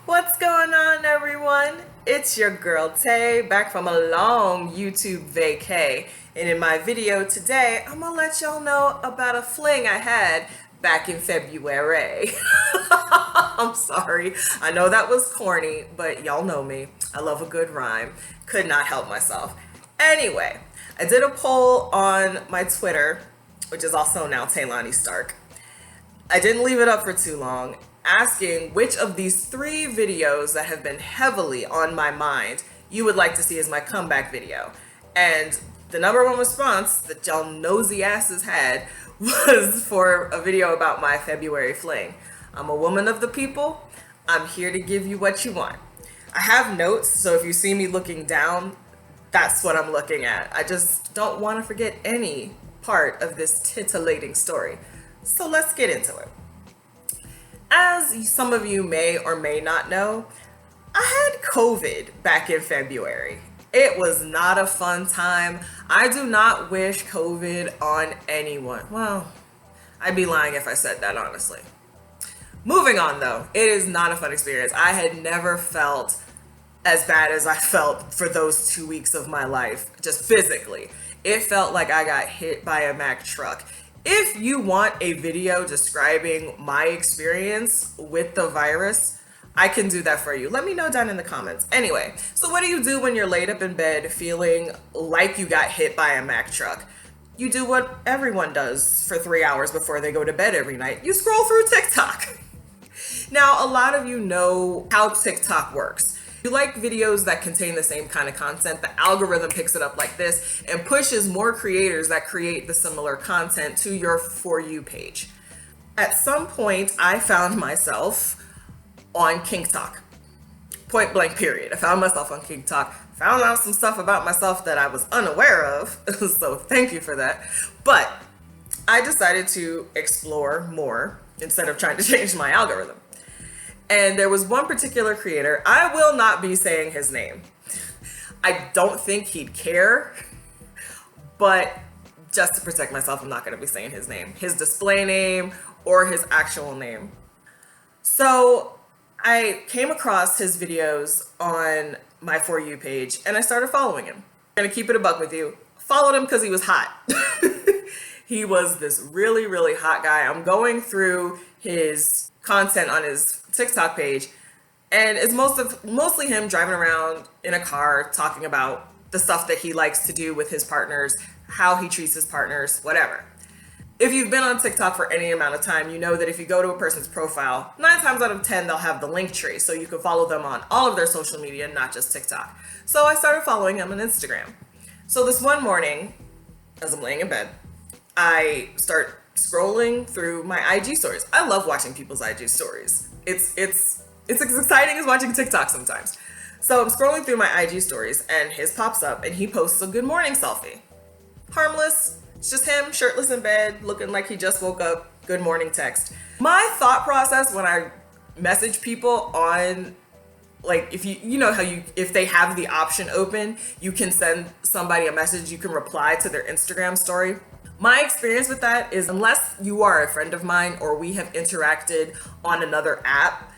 What's going on, everyone? It's your girl Tay, back from a long YouTube vacay. And in my video today, I'm gonna let y'all know about a fling I had back in February. I'm sorry. I know that was corny, but y'all know me. I love a good rhyme. Could not help myself. Anyway, I did a poll on my Twitter, which is also now Taylani Stark. I didn't leave it up for too long, asking which of these three videos that have been heavily on my mind you would like to see as my comeback video. And the number one response that y'all nosy asses had was for a video about my February fling. I'm a woman of the people. I'm here to give you what you want. I have notes, so if you see me looking down, that's what I'm looking at. I just don't want to forget any part of this titillating story. So let's get into it. As some of you may or may not know, I had COVID back in February. It was not a fun time. I do not wish COVID on anyone. Well, I'd be lying if I said that, honestly. Moving on though, it is not a fun experience. I had never felt as bad as I felt for those 2 weeks of my life, just physically. It felt like I got hit by a Mack truck. If you want a video describing my experience with the virus, I can do that for you. Let me know down in the comments. Anyway, so what do you do when you're laid up in bed feeling like you got hit by a Mack truck? You do what everyone does for 3 hours before they go to bed every night. You scroll through TikTok. Now, a lot of you know how TikTok works. You like videos that contain the same kind of content. The algorithm picks it up like this and pushes more creators that create the similar content to your For You page. At some point, I found myself on King Talk. Point blank period. I found myself on King Talk. Found out some stuff about myself that I was unaware of. So thank you for that. But I decided to explore more instead of trying to change my algorithm. And there was one particular creator, I will not be saying his name. I don't think he'd care, but just to protect myself, I'm not going to be saying his name, his display name or his actual name. So I came across his videos on my For You page and I started following him. I'm going to keep it a buck with you. Followed him because he was hot. He was this really, really hot guy. I'm going through his content on his TikTok page, and it's mostly him driving around in a car talking about the stuff that he likes to do with his partners, how he treats his partners, whatever. If you've been on TikTok for any amount of time, you know that if you go to a person's profile, 9 times out of 10, they'll have the link tree, so you can follow them on all of their social media, not just TikTok. So I started following him on Instagram. So this one morning, as I'm laying in bed, I start scrolling through my IG stories. I love watching people's IG stories. It's as exciting as watching TikTok sometimes. So I'm scrolling through my IG stories and his pops up and he posts a good morning selfie. Harmless. It's just him shirtless in bed looking like he just woke up. Good morning text. My thought process when I message people on, like, if you know how if they have the option open, you can send somebody a message, you can reply to their Instagram story. My experience with that is, unless you are a friend of mine or we have interacted on another app,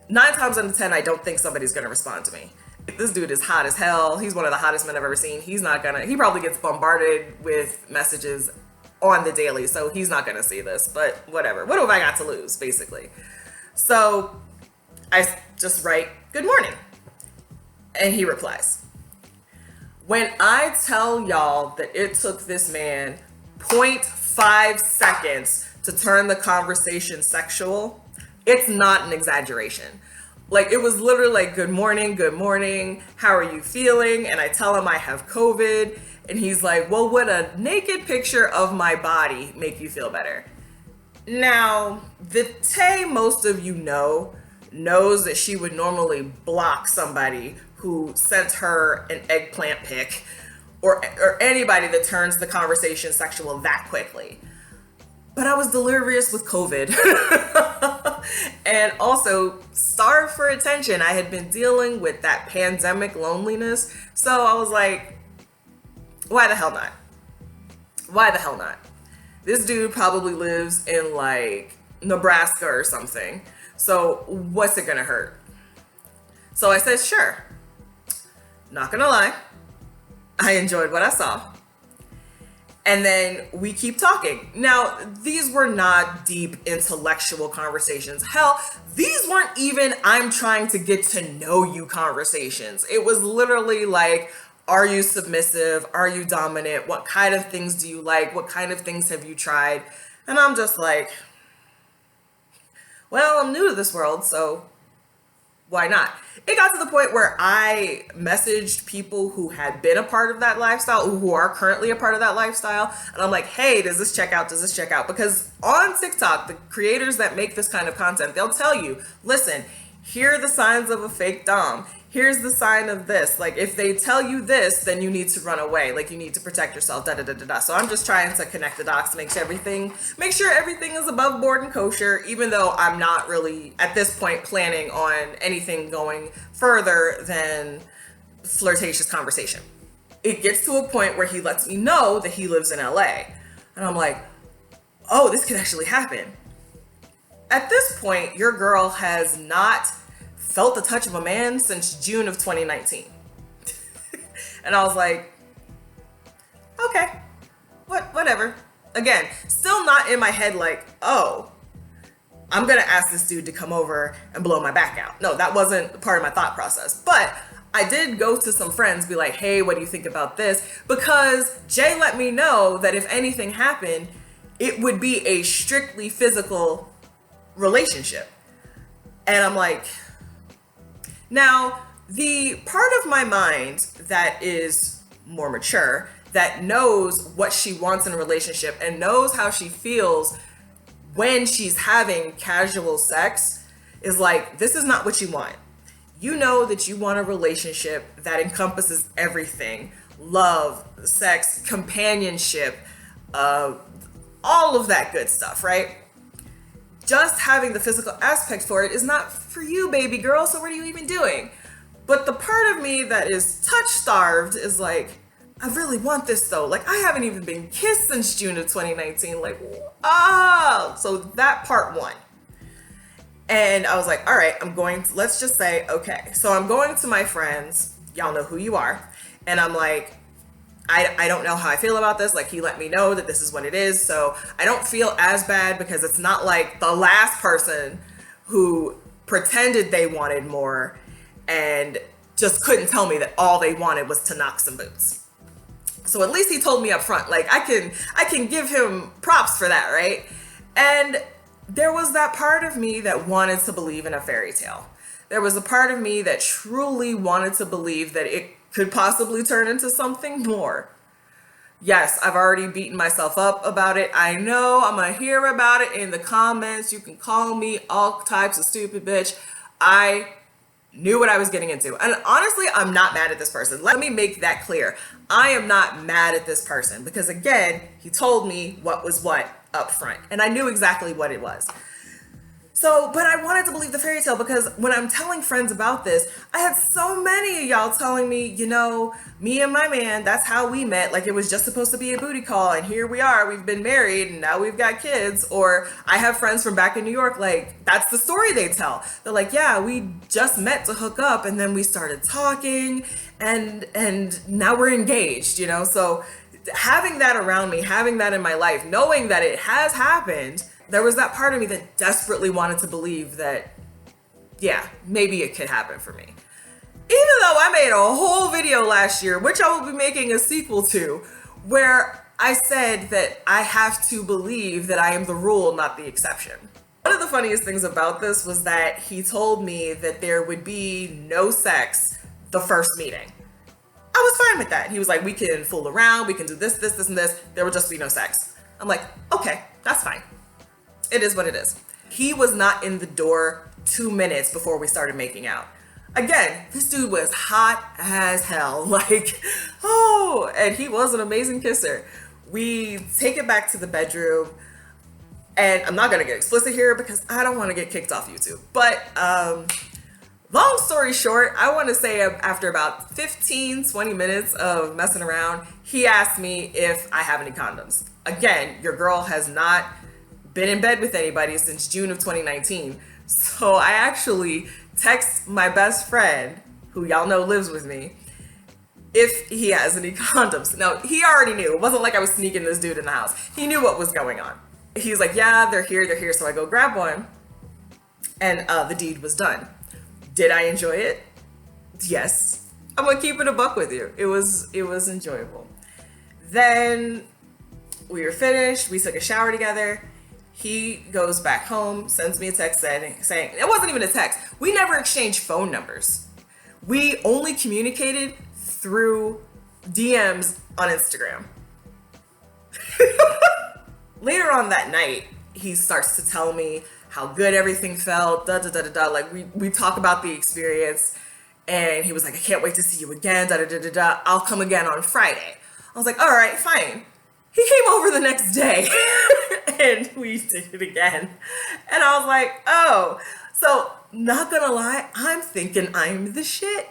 9 times out of 10, I don't think somebody's gonna respond to me. This dude is hot as hell. He's one of the hottest men I've ever seen. He probably gets bombarded with messages on the daily, so he's not gonna see this, but whatever. What have I got to lose, basically? So I just write, good morning. And he replies. When I tell y'all that it took this man 0.5 seconds to turn the conversation sexual, it's not an exaggeration. Like, it was literally like, good morning, how are you feeling? And I tell him I have COVID, and he's like, well, would a naked picture of my body make you feel better? Now, the Tay most of you knows that she would normally block somebody who sent her an eggplant pic or anybody that turns the conversation sexual that quickly. But I was delirious with COVID and also starved for attention. I had been dealing with that pandemic loneliness. So I was like, why the hell not? Why the hell not? This dude probably lives in like Nebraska or something. So what's it gonna hurt? So I said, sure. Not gonna lie, I enjoyed what I saw. And then we keep talking. Now, these were not deep intellectual conversations. Hell, these weren't even I'm trying to get to know you conversations. It was literally like, are you submissive? Are you dominant? What kind of things do you like? What kind of things have you tried? And I'm just like, well, I'm new to this world, so why not? It got to the point where I messaged people who had been a part of that lifestyle, who are currently a part of that lifestyle. And I'm like, hey, does this check out? Does this check out? Because on TikTok, the creators that make this kind of content, they'll tell you, listen, here are the signs of a fake dom. Here's the sign of this. Like, if they tell you this, then you need to run away. Like, you need to protect yourself, da da da da da. So I'm just trying to connect the dots, make sure everything is above board and kosher, even though I'm not really, at this point, planning on anything going further than flirtatious conversation. It gets to a point where he lets me know that he lives in LA. And I'm like, oh, this could actually happen. At this point, your girl has not felt the touch of a man since June of 2019. And I was like, okay, whatever. Again, still not in my head like, oh, I'm gonna ask this dude to come over and blow my back out. No, that wasn't part of my thought process. But I did go to some friends, be like, hey, what do you think about this? Because Jay let me know that if anything happened, it would be a strictly physical relationship. And I'm like, now, the part of my mind that is more mature, that knows what she wants in a relationship and knows how she feels when she's having casual sex, is like, this is not what you want. You know that you want a relationship that encompasses everything: love, sex, companionship, all of that good stuff, right? Just having the physical aspect for it is not for you, baby girl, so what are you even doing? But the part of me that is touch starved is like, I really want this though. Like, I haven't even been kissed since June of 2019. Like, so that part one. And I was like, all right, let's just say, okay. So I'm going to my friends, y'all know who you are. And I'm like, I don't know how I feel about this. Like, he let me know that this is what it is. So I don't feel as bad because it's not like the last person who pretended they wanted more and just couldn't tell me that all they wanted was to knock some boots. So at least he told me up front, like, I can give him props for that, right? And there was that part of me that wanted to believe in a fairy tale. There was a part of me that truly wanted to believe that it could possibly turn into something more. Yes, I've already beaten myself up about it. I know I'm gonna hear about it in the comments. You can call me all types of stupid bitch. I knew what I was getting into. And honestly, I'm not mad at this person. Let me make that clear. I am not mad at this person because, again, he told me what was what up front and I knew exactly what it was. So, but I wanted to believe the fairy tale because when I'm telling friends about this, I had so many of y'all telling me, you know, me and my man, that's how we met. Like, it was just supposed to be a booty call and here we are, we've been married and now we've got kids. Or I have friends from back in New York, like, that's the story they tell. They're like, yeah, we just met to hook up and then we started talking and now we're engaged, you know? So having that around me, having that in my life, knowing that it has happened, there was that part of me that desperately wanted to believe that, yeah, maybe it could happen for me. Even though I made a whole video last year, which I will be making a sequel to, where I said that I have to believe that I am the rule, not the exception. One of the funniest things about this was that he told me that there would be no sex the first meeting. I was fine with that. He was like, we can fool around, we can do this, this, this, and this. There will just be no sex. I'm like, okay, that's fine. It is what it is. He was not in the door 2 minutes before we started making out. Again, this dude was hot as hell. Like, oh, and he was an amazing kisser. We take it back to the bedroom, and I'm not gonna get explicit here because I don't wanna get kicked off YouTube. But long story short, I wanna say after about 15, 20 minutes of messing around, he asked me if I have any condoms. Again, your girl has not been in bed with anybody since June of 2019. So I actually text my best friend, who y'all know lives with me, if he has any condoms. Now, he already knew. It wasn't like I was sneaking this dude in the house. He knew what was going on. He's like, yeah, they're here. So I go grab one, and the deed was done. Did I enjoy it? Yes. I'm gonna keep it a buck with you. It was enjoyable. Then we were finished. We took a shower together. He goes back home, sends me a text saying it wasn't even a text. We never exchanged phone numbers. We only communicated through DMs on Instagram. Later on that night, he starts to tell me how good everything felt, Like we talk about the experience, and he was like, I can't wait to see you again, I'll come again on Friday. I was like, all right, fine. He came over the next day and we did it again. And I was like, oh, so not gonna lie, I'm thinking I'm the shit.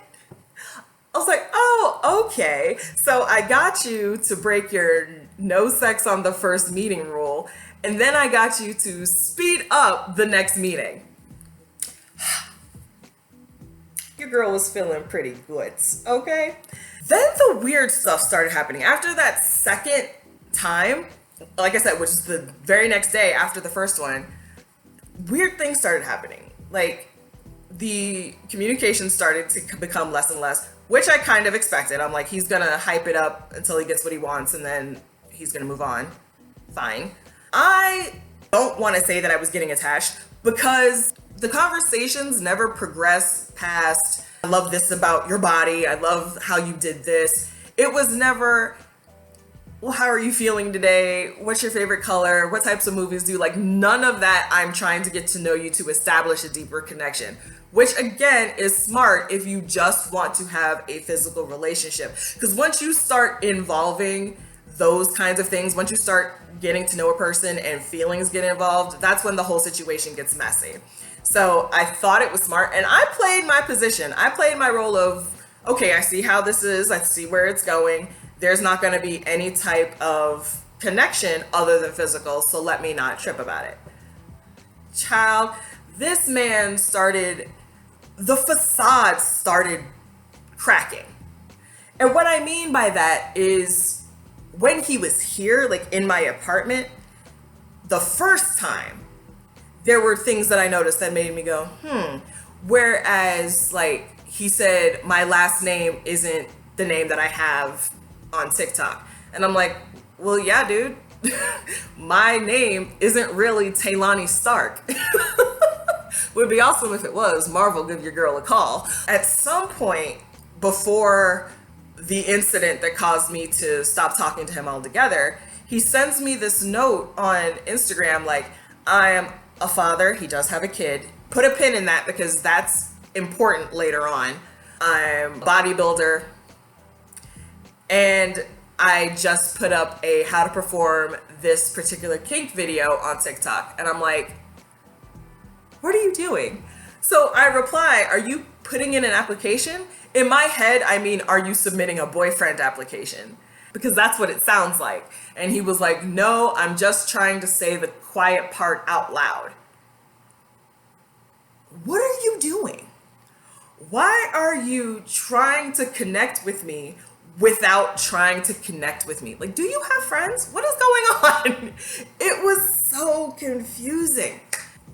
I was like, oh, okay. So I got you to break your no sex on the first meeting rule, and then I got you to speed up the next meeting. Your girl was feeling pretty good, okay? Then the weird stuff started happening. After that second time, like I said, which is the very next day after the first one, weird things started happening. Like, the communication started to become less and less, which I kind of expected. I'm like, he's gonna hype it up until he gets what he wants, and then he's gonna move on. Fine. I don't want to say that I was getting attached, because the conversations never progressed past, I love this about your body, I love how you did this. It was never, well, how are you feeling today? What's your favorite color? What types of movies do you like? None of that. I'm trying to get to know you to establish a deeper connection, which again is smart if you just want to have a physical relationship. Because once you start involving those kinds of things, once you start getting to know a person and feelings get involved, that's when the whole situation gets messy. So I thought it was smart, and I played my position. I played my role of, okay, I see how this is. I see where it's going. There's not going to be any type of connection other than physical, so let me not trip about it. Child, this man the facade started cracking. And what I mean by that is, when he was here, like in my apartment, the first time, there were things that I noticed that made me go, Whereas, like, he said, my last name isn't the name that I have on TikTok. And I'm like, well, yeah, dude, my name isn't really Taylani Stark. Would be awesome if it was. Marvel, give your girl a call. At some point before the incident that caused me to stop talking to him altogether, he sends me this note on Instagram like, I am a father. He does have a kid. Put a pin in that because that's important later on. I'm a bodybuilder. And I just put up a how to perform this particular kink video on TikTok. And I'm like, what are you doing? So I reply, are you putting in an application? In my head, I mean, are you submitting a boyfriend application? Because that's what it sounds like. And he was like, no, I'm just trying to say the quiet part out loud. What are you doing? Why are you trying to connect with me without trying to connect with me? Like, do you have friends? What is going on? It was so confusing.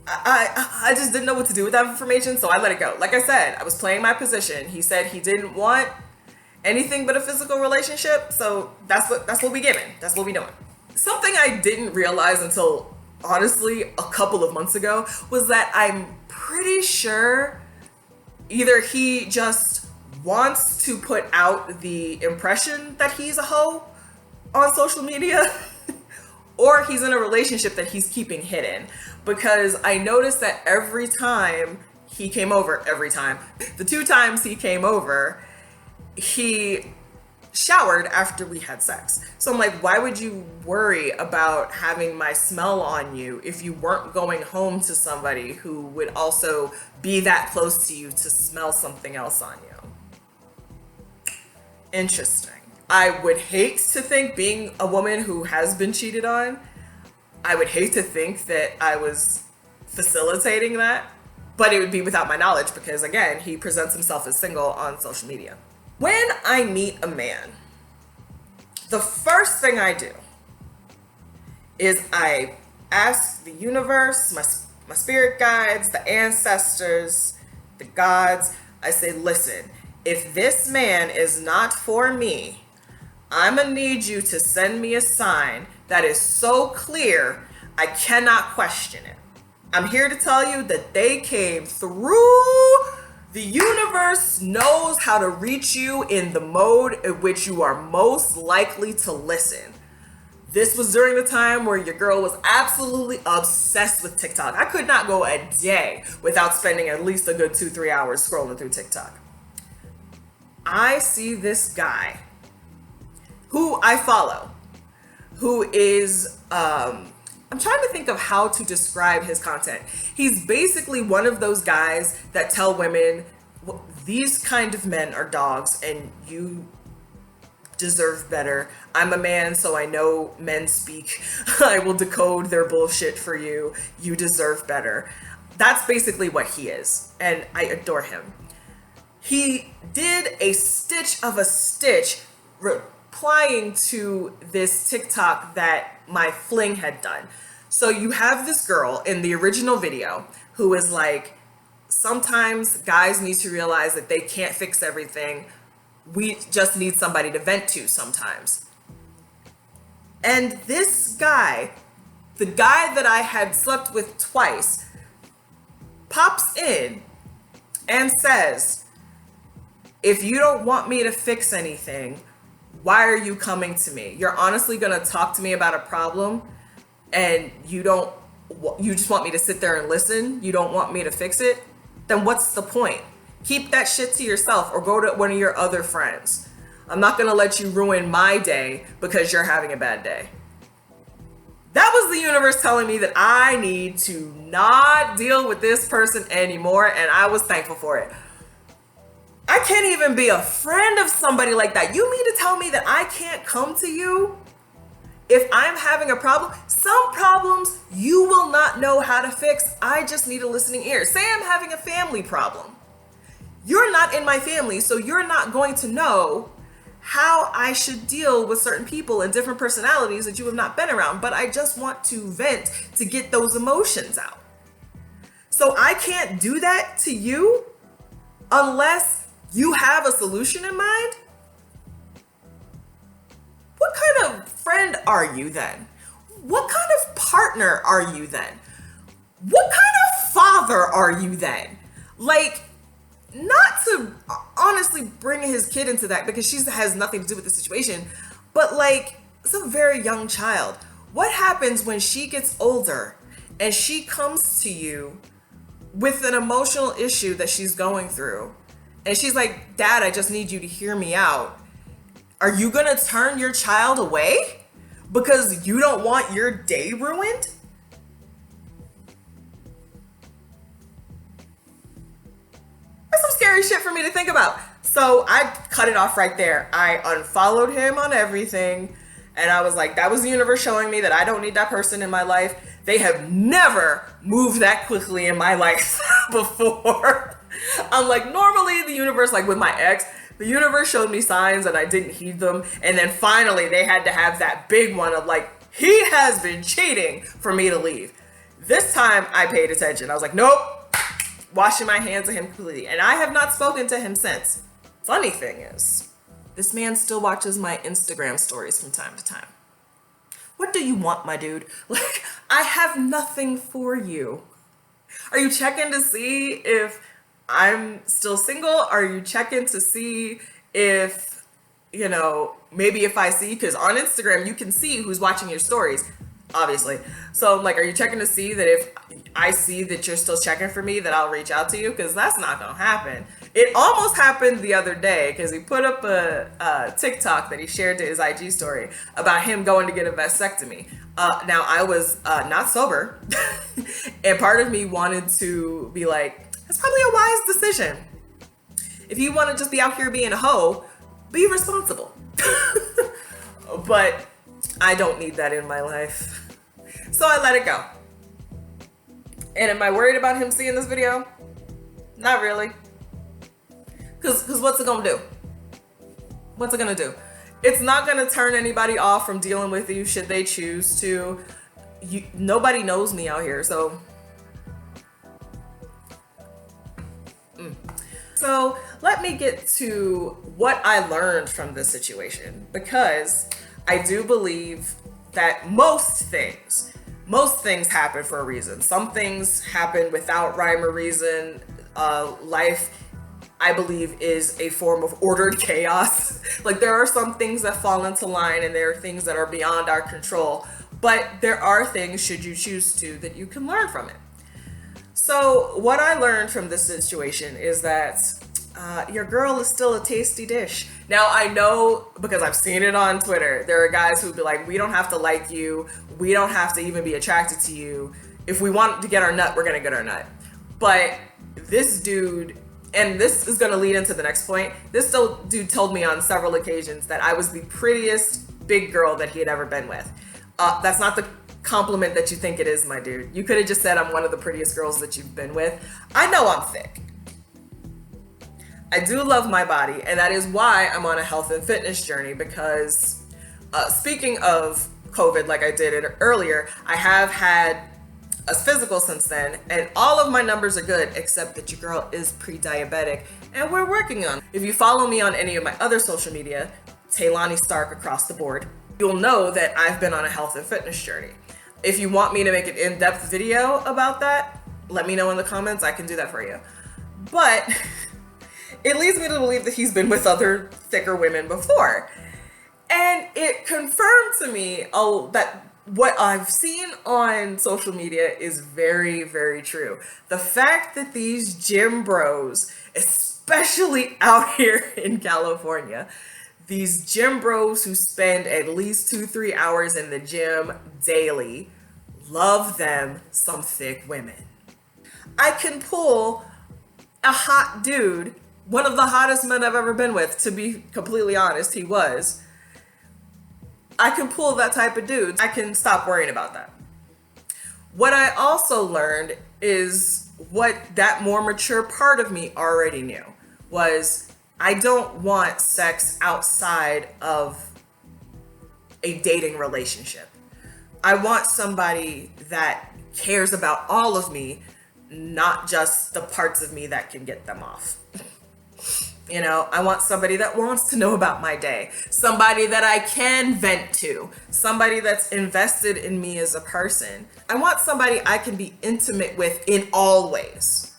I just didn't know what to do with that information, so I let it go. Like I said, I was playing my position. He said he didn't want anything but a physical relationship, so that's what we giving. That's what we doing. Something I didn't realize until, honestly, a couple of months ago was that I'm pretty sure either he just wants to put out the impression that he's a hoe on social media or he's in a relationship that he's keeping hidden. Because I noticed that every time he came over, the 2 times he came over, he showered after we had sex. So I'm like, why would you worry about having my smell on you if you weren't going home to somebody who would also be that close to you to smell something else on you? Interesting. I would hate to think, being a woman who has been cheated on, I would hate to think that I was facilitating that. but it would be without my knowledge because, again, he presents himself as single on social media. When I meet a man, the first thing I do is I ask the universe, my spirit guides, the ancestors, the gods, I say, listen, if this man is not for me, I'm gonna need you to send me a sign that is so clear I cannot question it. I'm here to tell you that they came through. The universe knows how to reach you in the mode in which you are most likely to listen. This was during the time where your girl was absolutely obsessed with TikTok. I could not go a day without spending at least a good 2-3 hours scrolling through TikTok. I see this guy who I follow, who is, I'm trying to think of how to describe his content. He's basically one of those guys that tell women, these kind of men are dogs and you deserve better. I'm a man, so I know men speak. I will decode their bullshit for you. You deserve better. That's basically what he is, and I adore him. He did a stitch of a stitch replying to this TikTok that my Fling had done. So you have this girl in the original video who is like, sometimes guys need to realize that they can't fix everything. We just need somebody to vent to sometimes. And this guy, the guy that I had slept with twice, pops in and says, if you don't want me to fix anything, why are you coming to me? You're honestly gonna talk to me about a problem and you just want me to sit there and listen? You don't want me to fix it? Then what's the point? Keep that shit to yourself or go to one of your other friends. I'm not gonna let you ruin my day because you're having a bad day. That was the universe telling me that I need to not deal with this person anymore, and I was thankful for it. I can't even be a friend of somebody like that. You mean to tell me that I can't come to you if I'm having a problem? Some problems you will not know how to fix. I just need a listening ear. Say I'm having a family problem. You're not in my family, so you're not going to know how I should deal with certain people and different personalities that you have not been around, but I just want to vent to get those emotions out. So I can't do that to you unless you have a solution in mind? What kind of friend are you then? What kind of partner are you then? What kind of father are you then? Like, not to honestly bring his kid into that because she has nothing to do with the situation, but like, it's a very young child. What happens when she gets older and she comes to you with an emotional issue that she's going through and she's like, Dad, I just need you to hear me out. Are you gonna turn your child away because you don't want your day ruined? Some scary shit for me to think about. So I cut it off right there. I unfollowed him on everything. And I was like, that was the universe showing me that I don't need that person in my life. They have never moved that quickly in my life before. I'm like, normally the universe, like with my ex, the universe showed me signs and I didn't heed them. And then finally they had to have that big one of like, he has been cheating for me to leave. This time I paid attention. I was like, nope. Washing my hands of him completely. And I have not spoken to him since. Funny thing is, this man still watches my Instagram stories from time to time. What do you want, my dude? Like, I have nothing for you. Are you checking to see if I'm still single? Are you checking to see if, you know, maybe if I see, because on Instagram, you can see who's watching your stories, obviously. So I'm like, are you checking to see that if I see that you're still checking for me, that I'll reach out to you? Because that's not gonna happen. It almost happened the other day because he put up a TikTok that he shared to his IG story about him going to get a vasectomy. Now I was not sober and part of me wanted to be like, that's probably a wise decision. If you want to just be out here being a hoe, be responsible. But I don't need that in my life. So I let it go. And am I worried about him seeing this video? Not really. Because what's it gonna do? What's it gonna do? It's not gonna turn anybody off from dealing with you should they choose to. Nobody knows me out here, so. So let me get to what I learned from this situation, because I do believe that most things happen for a reason. Some things happen without rhyme or reason. Life, I believe, is a form of ordered chaos. Like, there are some things that fall into line and there are things that are beyond our control, but there are things, should you choose to, that you can learn from it. So what I learned from this situation is that your girl is still a tasty dish. Now, I know, because I've seen it on Twitter, there are guys who be like, we don't have to like you, we don't have to even be attracted to you. If we want to get our nut, we're gonna get our nut. But this dude, and this is gonna lead into the next point, this dude told me on several occasions that I was the prettiest big girl that he had ever been with. That's not the compliment that you think it is, my dude. You could have just said I'm one of the prettiest girls that you've been with. I know I'm thick. I do love my body, and that is why I'm on a health and fitness journey, because speaking of COVID, like I did it earlier, I have had a physical since then, and all of my numbers are good, except that your girl is pre-diabetic, and we're working on it. If you follow me on any of my other social media, Taylani Stark across the board, you'll know that I've been on a health and fitness journey. If you want me to make an in-depth video about that, let me know in the comments. I can do that for you. But it leads me to believe that he's been with other thicker women before. And it confirmed to me that what I've seen on social media is very, very true. The fact that these gym bros, especially out here in California, these gym bros who spend at least 2-3 hours in the gym daily, love them some thick women. I can pull a hot dude, one of the hottest men I've ever been with, to be completely honest, he was. I can pull that type of dude. I can stop worrying about that. What I also learned is what that more mature part of me already knew, was I don't want sex outside of a dating relationship. I want somebody that cares about all of me, not just the parts of me that can get them off. You know, I want somebody that wants to know about my day, somebody that I can vent to, somebody that's invested in me as a person. I want somebody I can be intimate with in all ways,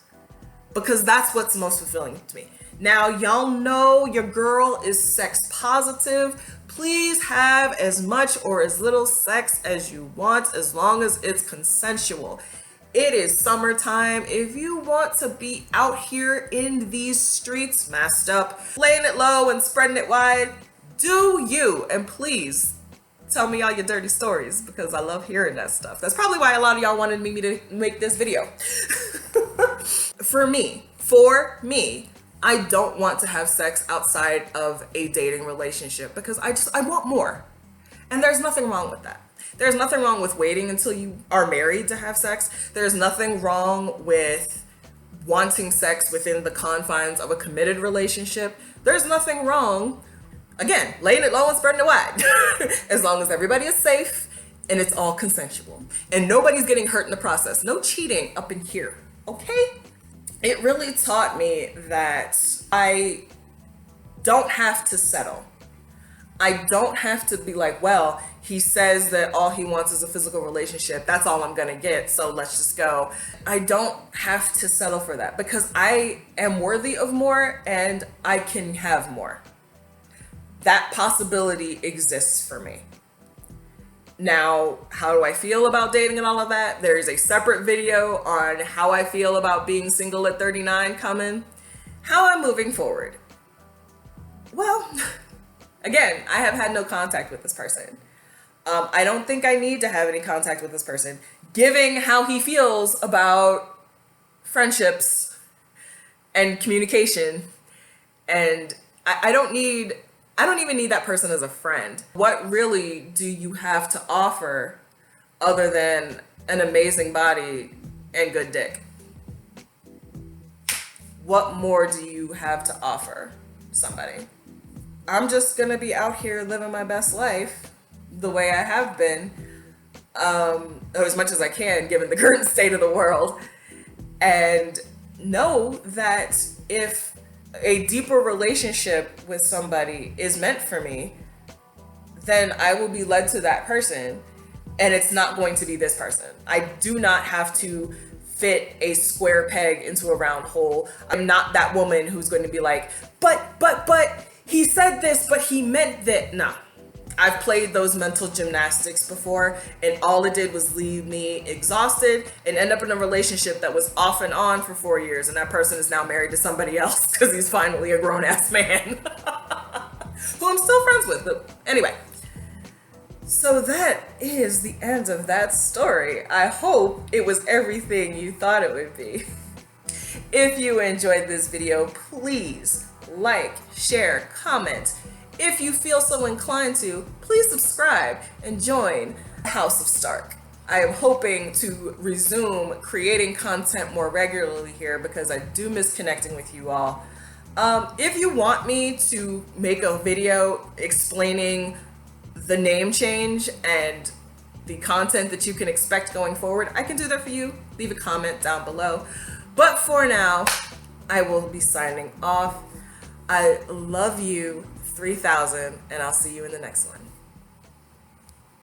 because that's what's most fulfilling to me. Now, y'all know your girl is sex positive. Please have as much or as little sex as you want, as long as it's consensual. It is summertime. If you want to be out here in these streets, masked up, laying it low and spreading it wide, do you. And please tell me all your dirty stories, because I love hearing that stuff. That's probably why a lot of y'all wanted me to make this video. For me, I don't want to have sex outside of a dating relationship, because I want more. And there's nothing wrong with that. There's nothing wrong with waiting until you are married to have sex. There's nothing wrong with wanting sex within the confines of a committed relationship. There's nothing wrong, again, laying it low and spreading it wide, as long as everybody is safe and it's all consensual and nobody's getting hurt in the process. No cheating up in here, okay? It really taught me that I don't have to settle. I don't have to be like, well, he says that all he wants is a physical relationship. That's all I'm gonna get, so let's just go. I don't have to settle for that, because I am worthy of more and I can have more. That possibility exists for me. Now, how do I feel about dating and all of that? There is a separate video on how I feel about being single at 39 coming. How I'm moving forward. Well, again, I have had no contact with this person. I don't think I need to have any contact with this person, given how he feels about friendships and communication. And I don't even need that person as a friend. What really do you have to offer other than an amazing body and good dick? what more do you have to offer somebody? I'm just gonna be out here living my best life the way I have been, as much as I can, given the current state of the world. And know that if a deeper relationship with somebody is meant for me, then I will be led to that person, and it's not going to be this person. I do not have to fit a square peg into a round hole. I'm not that woman who's going to be like, but he said this, but he meant that. No. I've played those mental gymnastics before, and all it did was leave me exhausted and end up in a relationship that was off and on for 4 years, and that person is now married to somebody else because he's finally a grown-ass man who I'm still friends with. But anyway, so that is the end of that story. I hope it was everything you thought it would be. If you enjoyed this video, please like, share, comment. If you feel so inclined to, please subscribe and join the House of Stark. I am hoping to resume creating content more regularly here because I do miss connecting with you all. If you want me to make a video explaining the name change and the content that you can expect going forward, I can do that for you. Leave a comment down below. But for now, I will be signing off. I love you 3000, and I'll see you in the next one.